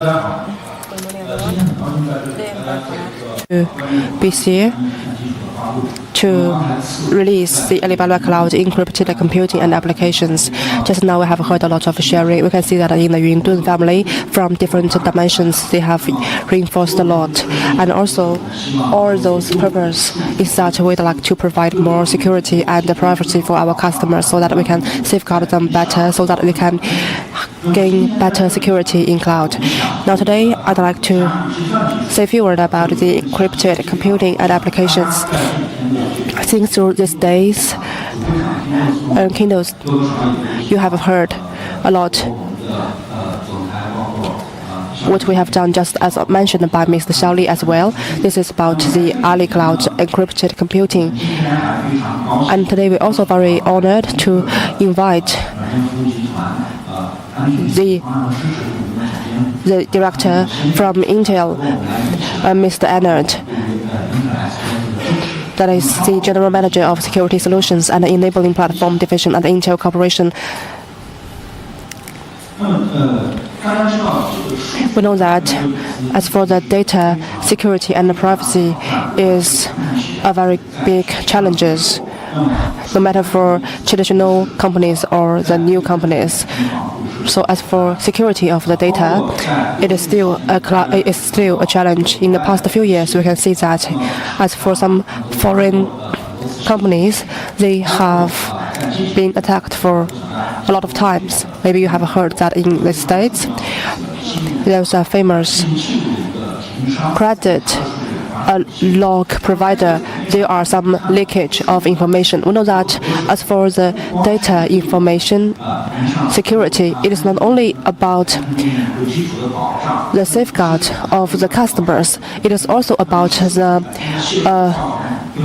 BC to release the Alibaba Cloud Encrypted Computing and applications. Just now we have heard a lot of sharing. We can see that in the Yunqi family, from different dimensions, they have reinforced a lot. And also, all those purpose is that we'd like to provide more security and privacy for our customers so that we can safeguard them better, so that we can gain better security in cloud. Now today, I'd like to say a few words about the encrypted computing and applications. I think through these days and Kindles, you have heard a lot what we have done, just as mentioned by Mr. Xiaoning as well. This is about the Ali Cloud Encrypted Computing. And today we're also very honored to invite the director from Intel, Mr. Ennard. That is the General Manager of Security Solutions and Enabling Platform Division at Intel Corporation. We know that as for the data security and privacy is a very big challenges, no matter for traditional companies or the new companies. So as for security of the data, it is still a challenge. In the past few years, we can see that as for some foreign companies, they have been attacked for a lot of times. Maybe you have heard that in the States, there's a famous credit log provider. There are some leakage of information. We know that as for the data information security, it is not only about the safeguard of the customers, it is also about the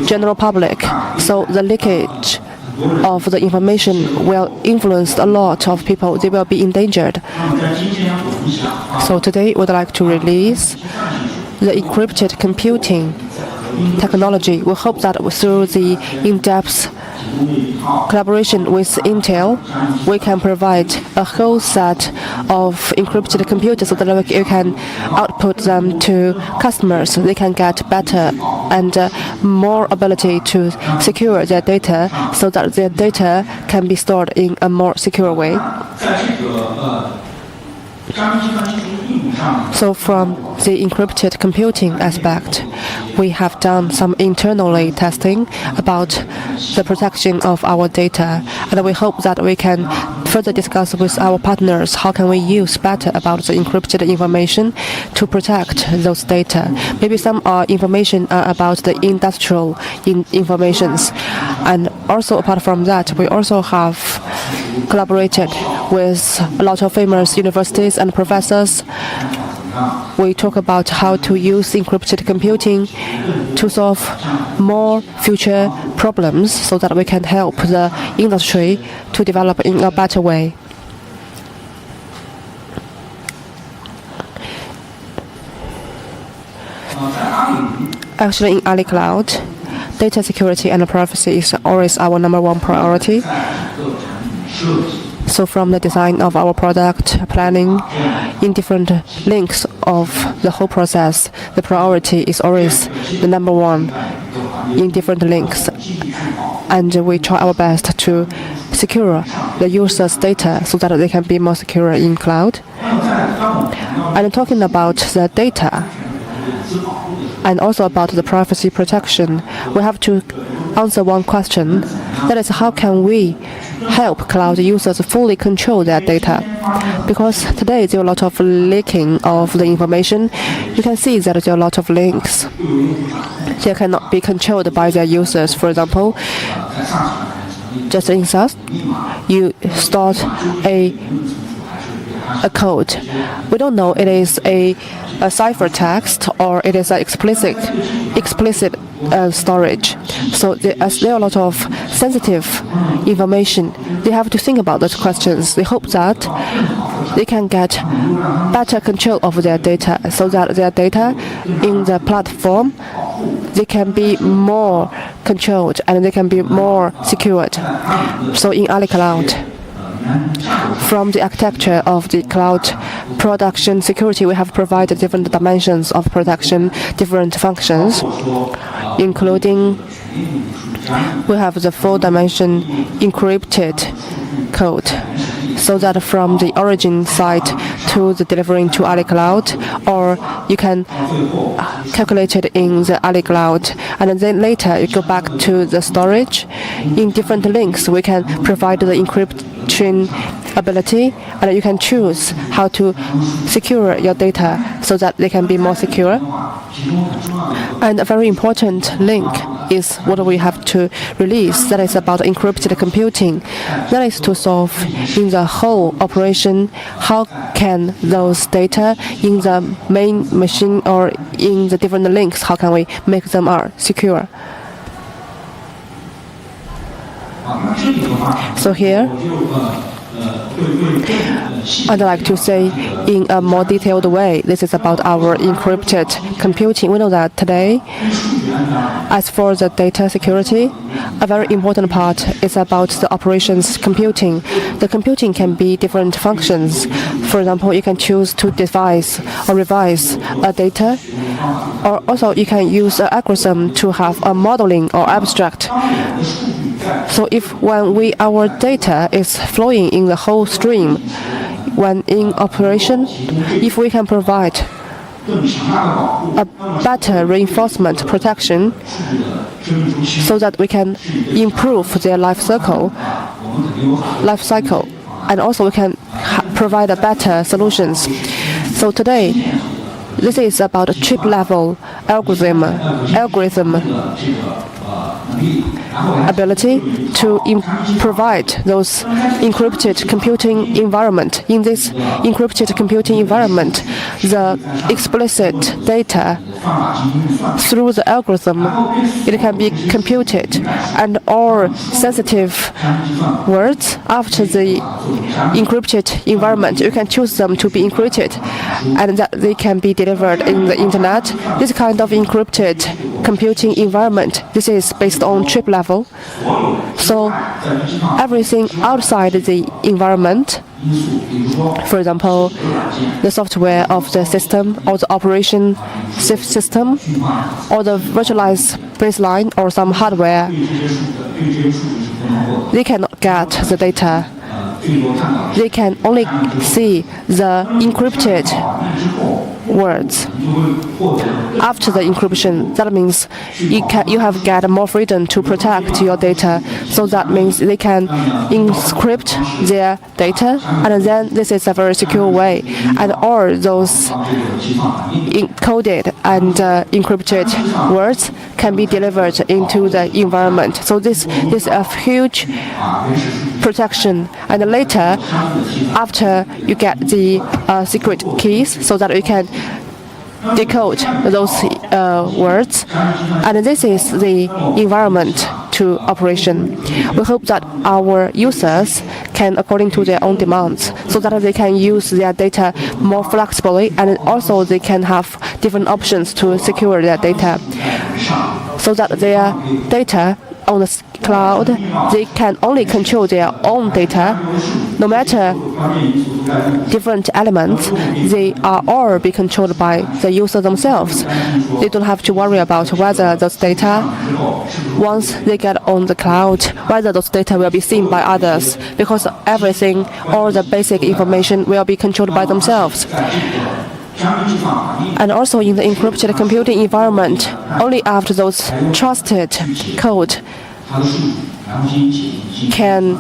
general public. So the leakage of the information will influence a lot of people. They will be endangered. So today we'd like to release the encrypted computing technology. We hope that through the in-depth collaboration with Intel, we can provide a whole set of encrypted computers so that we can output them to customers. They can get better and more ability to secure their data so that their data can be stored in a more secure way. So from the encrypted computing aspect, we have done some internally testing about the protection of our data, and we hope that we can further discuss with our partners how can we use better about the encrypted information to protect those data. Maybe some information are about the industrial informations, and also apart from that, we also have collaborated with a lot of famous universities and professors. We talk about how to use encrypted computing to solve more future problems so that we can help the industry to develop in a better way. Actually, in Ali Cloud, data security and privacy is always our #1 priority. So from the design of our product, planning, in different links of the whole process, the priority is always the #1 in different links. And we try our best to secure the users' data so that they can be more secure in cloud. And talking about the data and also about the privacy protection, we have to answer one question. That is, how can we help cloud users fully control their data? Because today there are a lot of leaking of the information. You can see that there are a lot of links. They cannot be controlled by their users. For example, just in SAS, you start a code. We don't know it is a ciphertext or it is an explicit storage. So as there are a lot of sensitive information, they have to think about those questions. They hope that they can get better control of their data so that their data in the platform, they can be more controlled and they can be more secured. So in Ali Cloud, From the architecture of the cloud production security, we have provided different dimensions of protection, different functions, including we have the 4-dimension encrypted code, so that from the origin site to the delivering to AliCloud, or you can calculate it in the AliCloud, and then later you go back to the storage. In different links, we can provide the encryption ability, and you can choose how to secure your data so that they can be more secure. And a very important link is what we have to release, that is about encrypted computing. That is to solve in the whole operation, how can those data in the main machine or in the different links, how can we make them secure? So here, I'd like to say in a more detailed way, this is about our encrypted computing. We know that today, as for the data security, a very important part is about the operations computing. The computing can be different functions. For example, you can choose to devise or revise a data, or also you can use an algorithm to have a modeling or abstract. So when our data is flowing in the whole stream, when in operation, if we can provide a better reinforcement protection so that we can improve their life cycle, and also we can provide a better solutions. So today, this is about a chip level algorithm ability to provide those encrypted computing environment. In this encrypted computing environment, the explicit data through the algorithm, it can be computed, and all sensitive words after the encrypted environment, you can choose them to be encrypted, and that they can be delivered in the internet. This kind of encrypted computing environment, this is based on chip level. So everything outside the environment, for example, the software of the system or the operation system or the virtualized baseline or some hardware, they cannot get the data. They can only see the encrypted words. After the encryption, that means you have got more freedom to protect your data. So that means they can encrypt their data, and then this is a very secure way. And all those encoded and encrypted words can be delivered into the environment. So this is a huge protection. And later, after you get the secret keys, so that you can decode those words, and this is the environment to operation. We hope that our users can, according to their own demands, so that they can use their data more flexibly, and also they can have different options to secure their data, so that their data on the cloud, they can only control their own data. No matter different elements, they are all be controlled by the user themselves. They don't have to worry about whether those data, once they get on the cloud, whether those data will be seen by others, because everything, all the basic information will be controlled by themselves. And also in the encrypted computing environment, only after those trusted code can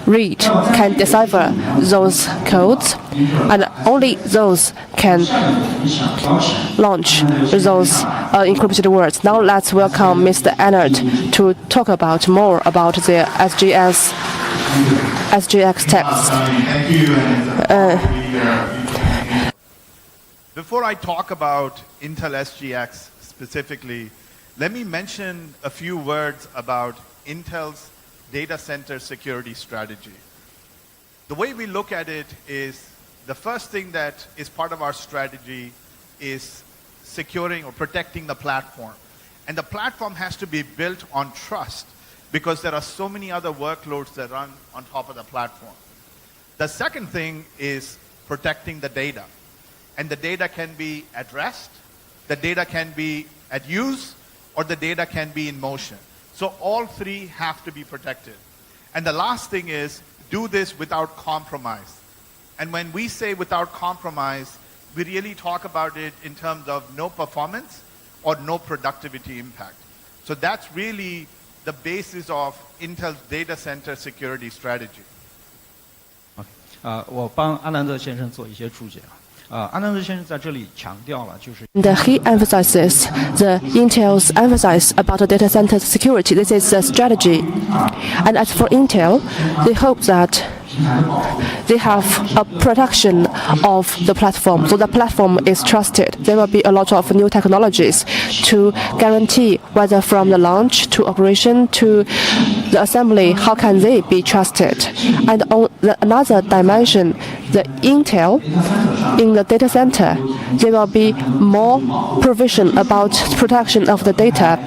read, can decipher those codes, and only those can launch those encrypted words. Now let's welcome Mr. Ennard to talk about more about the SGX text. Before I talk about Intel SGX specifically, let me mention a few words about Intel's data center security strategy. The way we look at it is the first thing that is part of our strategy is securing or protecting the platform. And the platform has to be built on trust, because there are so many other workloads that run on top of the platform. The second thing is protecting the data. And the data can be at rest, the data can be at use, or the data can be in motion. So all three have to be protected. And the last thing is do this without compromise. And when we say without compromise, we really talk about it in terms of no performance or no productivity impact. So that's really the basis of Intel's data center security strategy. 我帮阿南德先生做一些注解。阿南德先生在这里强调了，就是 He emphasizes the Intel's emphasis about the data center security. This is the strategy. And as for Intel, they hope that they have a protection of the platform, so the platform is trusted. There will be a lot of new technologies to guarantee whether from the launch to operation to the assembly, how can they be trusted? And on another dimension, the Intel in the data center, there will be more provision about protection of the data.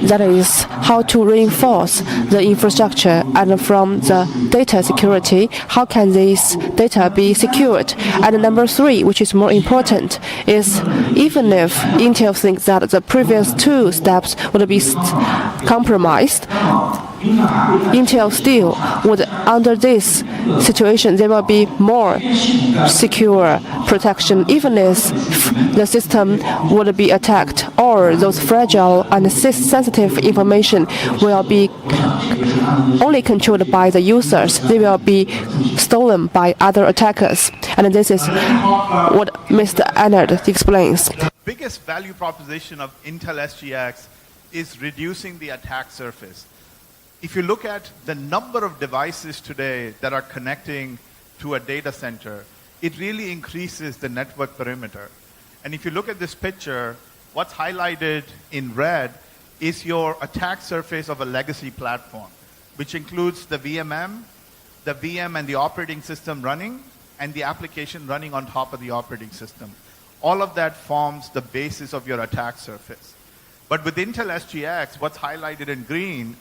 That is how to reinforce the infrastructure, and from the data security, how can this data be secured? And number three, which is more important, is even if Intel thinks that the previous two steps would be compromised, Intel still would, under this situation, there will be more secure protection, even if the system would be attacked or those fragile and sensitive information will be only controlled by the users. They will be stolen by other attackers. And this is what Mr. Annard explains. The biggest value proposition of Intel SGX is reducing the attack surface. If you look at the number of devices today that are connecting to a data center, it really increases the network perimeter. And if you look at this picture, what's highlighted in red is your attack surface of a legacy platform, which includes the VM and the operating system running, and the application running on top of the operating system. All of that forms the basis of your attack surface. But with Intel SGX, what's highlighted in green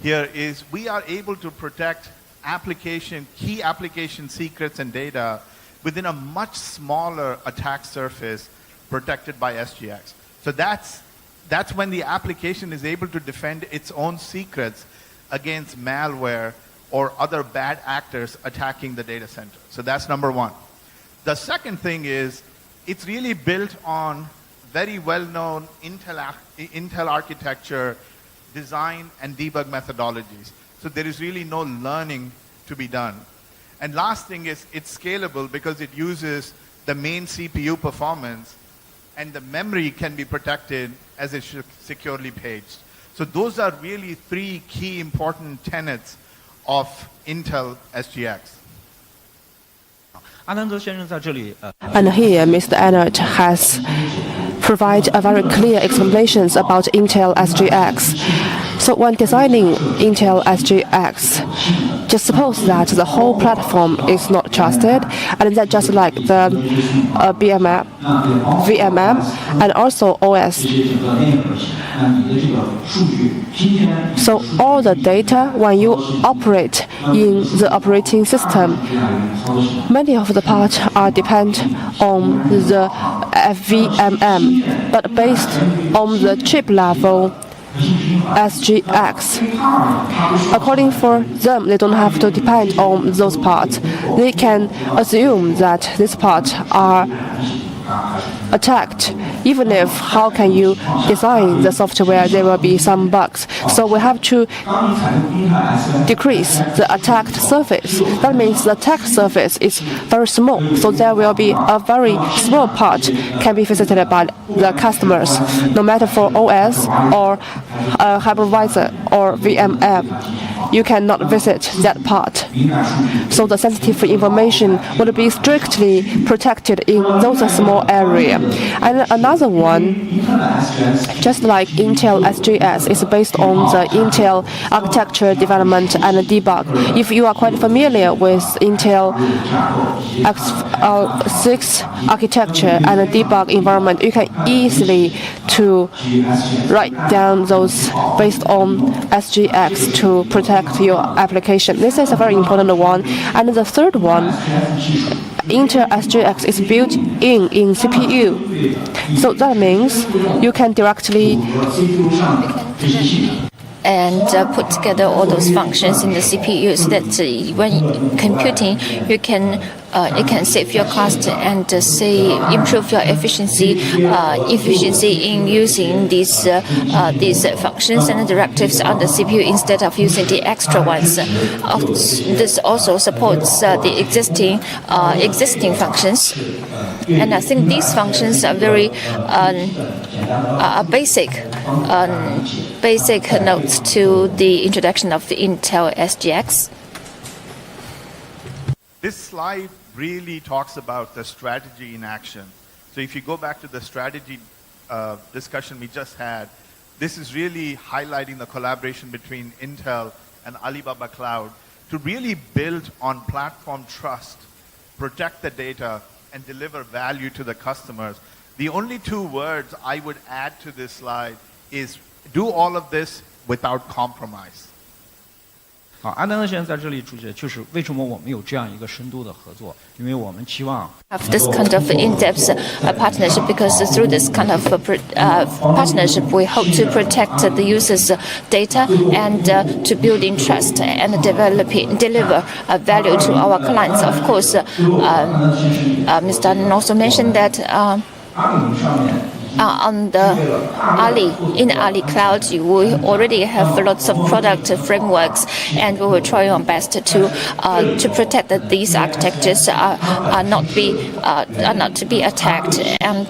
here is we are able to protect key application secrets and data within a much smaller attack surface protected by SGX. So that's when the application is able to defend its own secrets against malware or other bad actors attacking the data center. So that's number one. The second thing is it's really built on very well-known Intel architecture, design and debug methodologies. So there is really no learning to be done. And last thing is it's scalable because it uses the main CPU performance, and the memory can be protected as it's securely paged. So those are really three key important tenets of Intel SGX. 阿南德先生在这里 And here, Mr. Annard has provided a very clear explanations about Intel SGX. So when designing Intel SGX, just suppose that the whole platform is not trusted, and then just like the VMM, and also OS. So all the data, when you operate in the operating system, many of the parts are depend on the VMM, but based on the chip level SGX. According for them, they don't have to depend on those parts. They can assume that these parts are attacked. Even if how can you design the software, there will be some bugs. So we have to decrease the attacked surface. That means the attack surface is very small. So there will be a very small part can be visited by the customers, no matter for OS or hypervisor or VMM. You cannot visit that part. So the sensitive information would be strictly protected in those small area. And another one, just like Intel SGX, is based on the Intel architecture development and debug. If you are quite familiar with Intel X6 architecture and debug environment, you can easily to write down those based on SGX to protect select your application. This is a very important one. And the third one, Intel SGX is built in CPU. So that means you can directly and put together all those functions in the CPU so that when computing, you can save your cost and improve your efficiency in using these functions and directives on the CPU instead of using the extra ones. This also supports the existing functions, and I think these functions are very basic notes to the introduction of the Intel SGX. This slide really talks about the strategy in action. So if you go back to the strategy discussion we just had, this is really highlighting the collaboration between Intel and Alibaba Cloud to really build on platform trust, protect the data, and deliver value to the customers. The only two words I would add to this slide is do all of this without compromise. 好，安德先生在这里注解，就是为什么我们有这样一个深度的合作，因为我们期望 have this kind of in-depth partnership, because through this kind of partnership, we hope to protect the users' data and to build in trust and deliver value to our clients. Of course, Mr. Allen also mentioned that. On the in Ali Cloud, we already have lots of product frameworks, and we will try our best to protect that these architectures are not to be attacked, and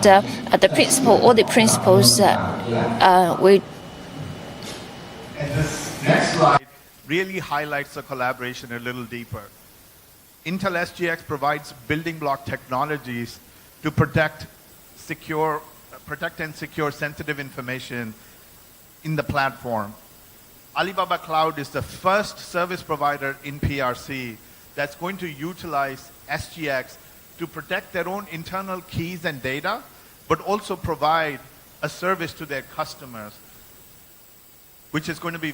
all the principles we. And this next slide really highlights the collaboration a little deeper. Intel SGX provides building block technologies to protect and secure sensitive information in the platform. Alibaba Cloud is the first service provider in PRC that's going to utilize SGX to protect their own internal keys and data, but also provide a service to their customers, which is going to be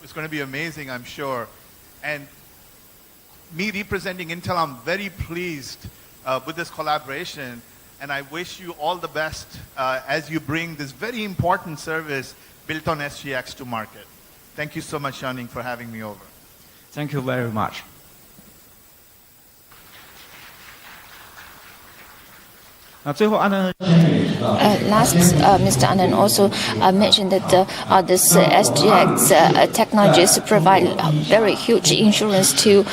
it's going to be amazing, I'm sure. And me representing Intel, I'm very pleased with this collaboration. And I wish you all the best as you bring this very important service built on SGX to market. Thank you so much, Xiaoning, for having me over. Thank you very much. Last, Mr. Anand also mentioned that this SGX technologies provide very huge insurance to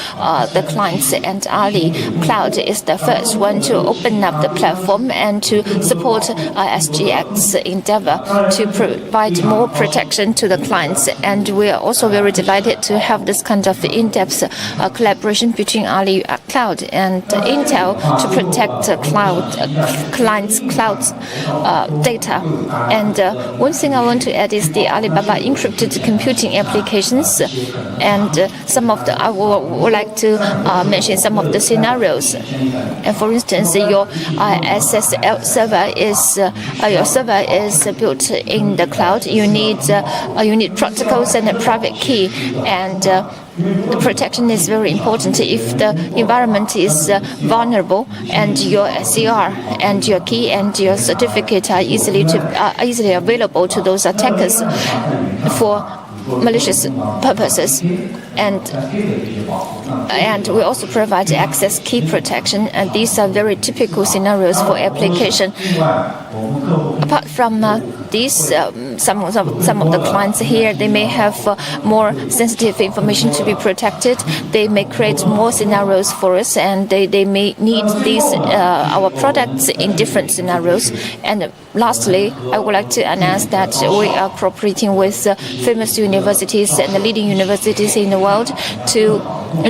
the clients, and Ali Cloud is the first one to open up the platform and to support SGX endeavor to provide more protection to the clients. And we are also very delighted to have this kind of in-depth collaboration between Ali Cloud and Intel to protect clients' cloud data. And one thing I want to add is the Alibaba Encrypted Computing applications, and I would like to mention some of the scenarios. And for instance, your SSL server is built in the cloud. You need protocols and a private key, and the protection is very important. If the environment is vulnerable and your SCR and your key and your certificate are easily available to those attackers for malicious purposes, and we also provide access key protection, and these are very typical scenarios for application. Apart from these, some of the clients here, they may have more sensitive information to be protected. They may create more scenarios for us, and they may need our products in different scenarios. And lastly, I would like to announce that we are cooperating with famous universities and the leading universities in the world to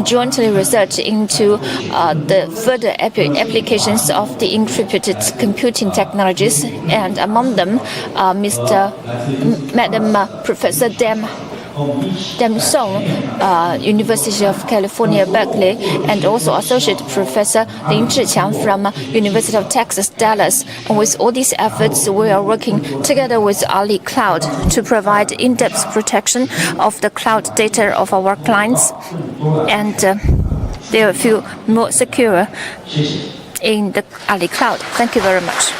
jointly research into the further applications of the encrypted computing technologies, and among them, Professor Dam Deng Song, University of California, Berkeley, and also Associate Professor Lin Zhiqiang from University of Texas, Dallas. And with all these efforts, we are working together with Ali Cloud to provide in-depth protection of the cloud data of our clients, and they will feel more secure in the Ali Cloud. Thank you very much.